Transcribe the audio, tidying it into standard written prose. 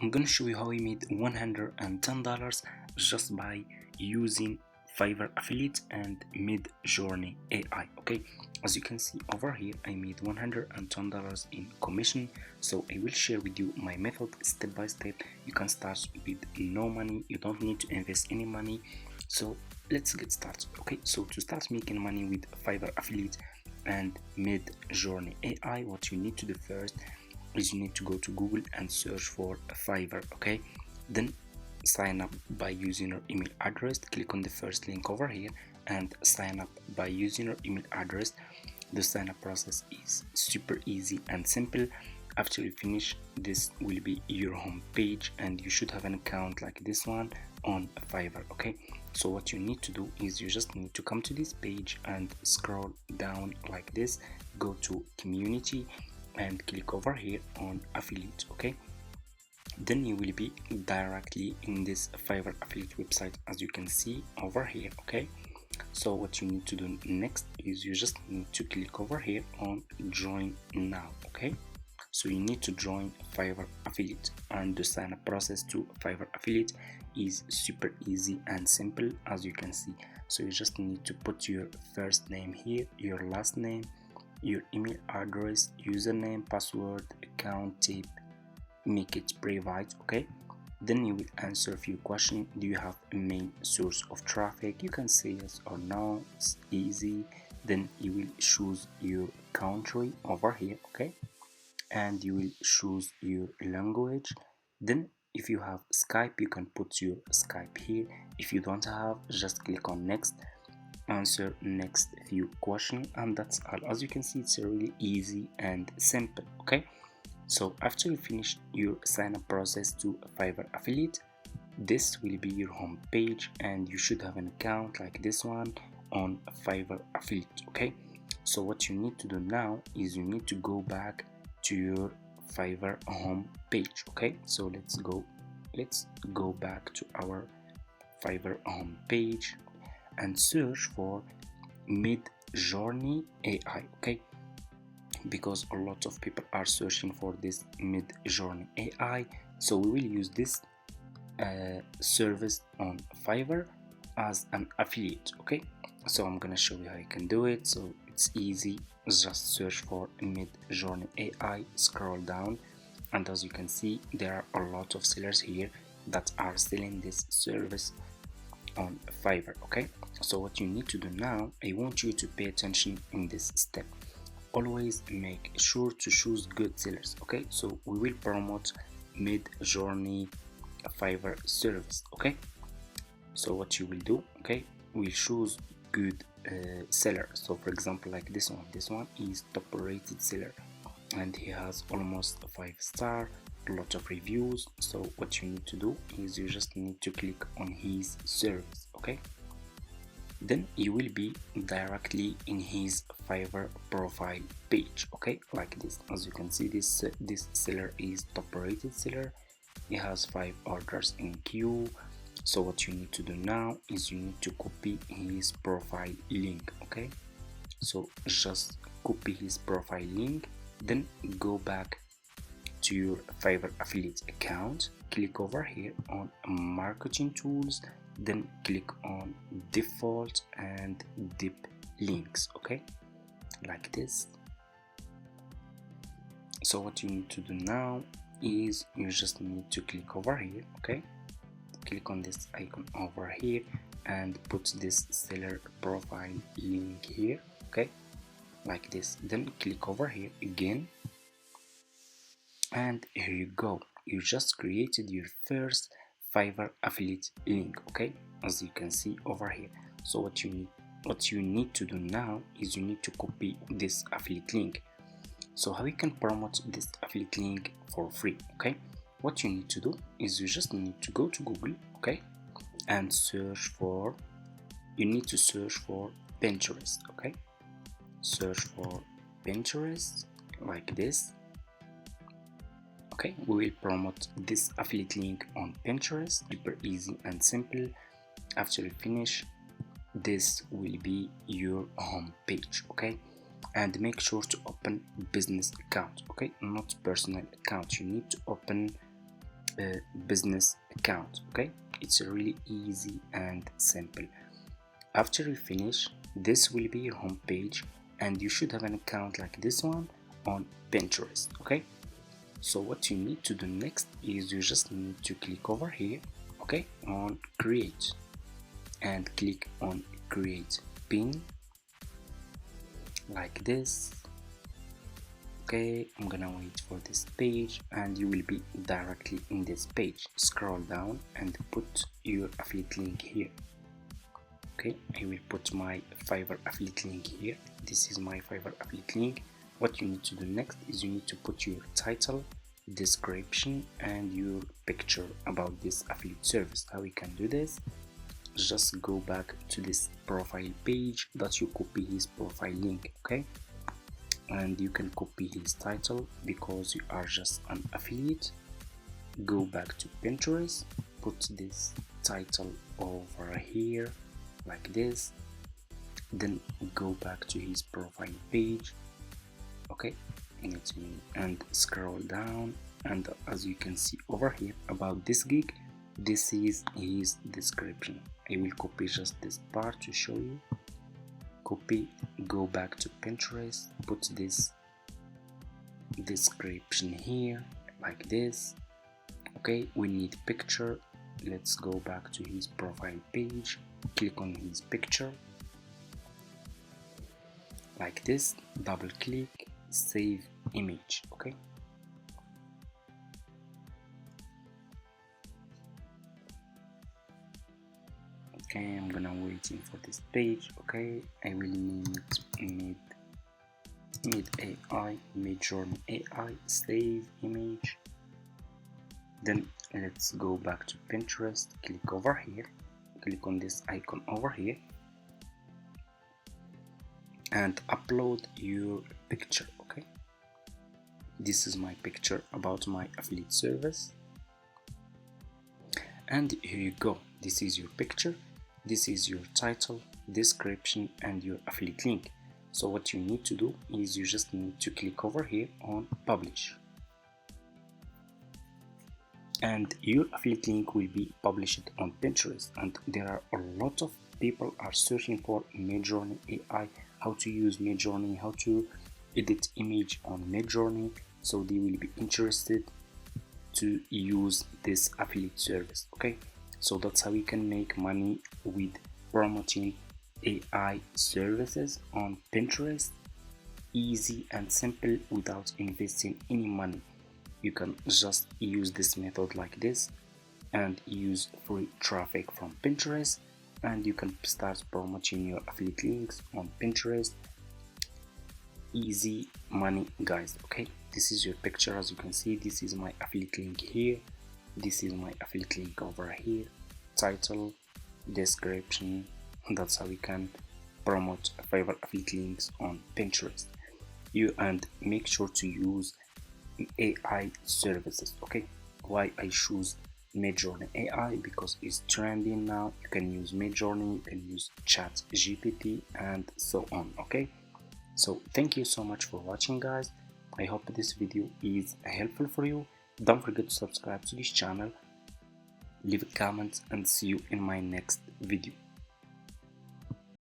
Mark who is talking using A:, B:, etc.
A: I'm gonna show you how I made $110 just by using Fiverr affiliate and Midjourney AI. Okay, as you can see over here, I made $110 in commission. So I will share with you my method step by step. You can start with no money, you don't need to invest any money. So let's get started. Okay, so to start making money with Fiverr affiliate and Midjourney AI, what you need to do first is you need to go to Google and search for Fiverr. Okay, then sign up by using your email address. Click on the first link over here and sign up by using your email address. The sign up process is super easy and simple. After you finish, this will be your home page and you should have an account like this one on Fiverr. Okay, so what you need to do is you just need to come to this page and scroll down like this, go to community and click over here on affiliate. Okay, then you will be directly in this Fiverr affiliate website, as you can see over here. Okay, so what you need to do next is you just need to click over here on join now. Okay, so you need to join Fiverr affiliate, and the sign up process to Fiverr affiliate is super easy and simple, as you can see. So you just need to put your first name here, your last name, your email address, username, password, account type, make it private. Okay, then you will answer a few questions. Do you have a main source of traffic? You can say yes or no, it's easy. Then you will choose your country over here. Okay, and you will choose your language. Then if you have Skype, you can put your Skype here. If you don't have, just click on next, answer next few questions, and that's all. As you can see, it's really easy and simple. Okay, so after you finish your sign up process to Fiverr affiliate, this will be your home page and you should have an account like this one on Fiverr affiliate. Okay, so what you need to do now is you need to go back to your Fiverr home page. Okay, so let's go back to our Fiverr home page and search for Midjourney AI. Okay, because a lot of people are searching for this Midjourney AI, so we will use this service on Fiverr as an affiliate. Okay, so I'm gonna show you how you can do it. So it's easy, just search for Midjourney AI, scroll down, and as you can see, there are a lot of sellers here that are selling this service on Fiverr. Okay, so what you need to do now, I want you to pay attention in this step. Always make sure to choose good sellers. Okay, so we will promote Midjourney Fiverr service. Okay, so what you will do, okay, we'll choose good seller. So for example, like this one is top rated seller and he has almost 5 star, a lot of reviews. So what you need to do is you just need to click on his service. Okay, then you will be directly in his Fiverr profile page. Okay, like this. As you can see, this seller is top rated seller. He has 5 orders in queue. So what you need to do now is you need to copy his profile link. Okay, so just copy his profile link, then go back to your Fiverr affiliate account, click over here on marketing tools, then click on default and deep links. Okay, like this. So what you need to do now is you just need to click over here. Okay, click on this icon over here and put this seller profile link here. Okay, like this. Then click over here again, and here you go, you just created your first Fiverr affiliate link. Okay, as you can see over here. So what you need to do now is you need to copy this affiliate link. So how you can promote this affiliate link for free? Okay, what you need to do is you just need to go to Google. Okay, and search for, you need to search for Pinterest. Okay, search for Pinterest like this. Okay, we will promote this affiliate link on Pinterest, super easy and simple. After you finish, this will be your home page. Okay, and make sure to open business account. Okay, not personal account. You need to open business account. Okay, it's really easy and simple. After you finish, this will be your home page, and you should have an account like this one on Pinterest. Okay, so what you need to do next is you just need to click over here, okay, on create, and click on create pin like this. Okay, I'm gonna wait for this page, and you will be directly in this page. Scroll down and put your affiliate link here. Okay, I will put my Fiverr affiliate link here. This is my Fiverr affiliate link. What you need to do next is you need to put your title, description, and your picture about this affiliate service. How we can do this? Just go back to this profile page that you copy his profile link, okay, and you can copy his title because you are just an affiliate. Go back to Pinterest, put this title over here like this, then go back to his profile page, okay, and scroll down, and as you can see over here about this gig, this is his description. I will copy just this part to show you. Copy, go back to Pinterest, put this description here like this. Okay, we need picture. Let's go back to his profile page, click on his picture like this, double click, save image. Okay, okay, I'm gonna waiting for this page. Okay, I will need mid AI, Midjourney AI, save image. Then let's go back to Pinterest, click over here, click on this icon over here, and upload your picture. Okay, this is my picture about my affiliate service, and here you go. This is your picture, this is your title, description, and your affiliate link. So what you need to do is you just need to click over here on publish, and your affiliate link will be published on Pinterest. And there are a lot of people are searching for Midjourney AI, how to use Midjourney, how to edit image on Midjourney, so they will be interested to use this affiliate service. Okay, so that's how you can make money with promoting AI services on Pinterest. Easy and simple without investing any money. You can just use this method like this and use free traffic from Pinterest, and you can start promoting your affiliate links on Pinterest. Easy money, guys. Okay, this is your picture. As you can see, this is my affiliate link here, this is my affiliate link over here, title, description. That's how we can promote Fiverr affiliate links on Pinterest. And make sure to use AI services. Okay, why I choose Midjourney AI? Because it's trending now. You can use Midjourney, you can use Chat GPT, and so on. Okay, so thank you so much for watching, guys. I hope this video is helpful for you. Don't forget to subscribe to this channel, leave a comment, and see you in my next video.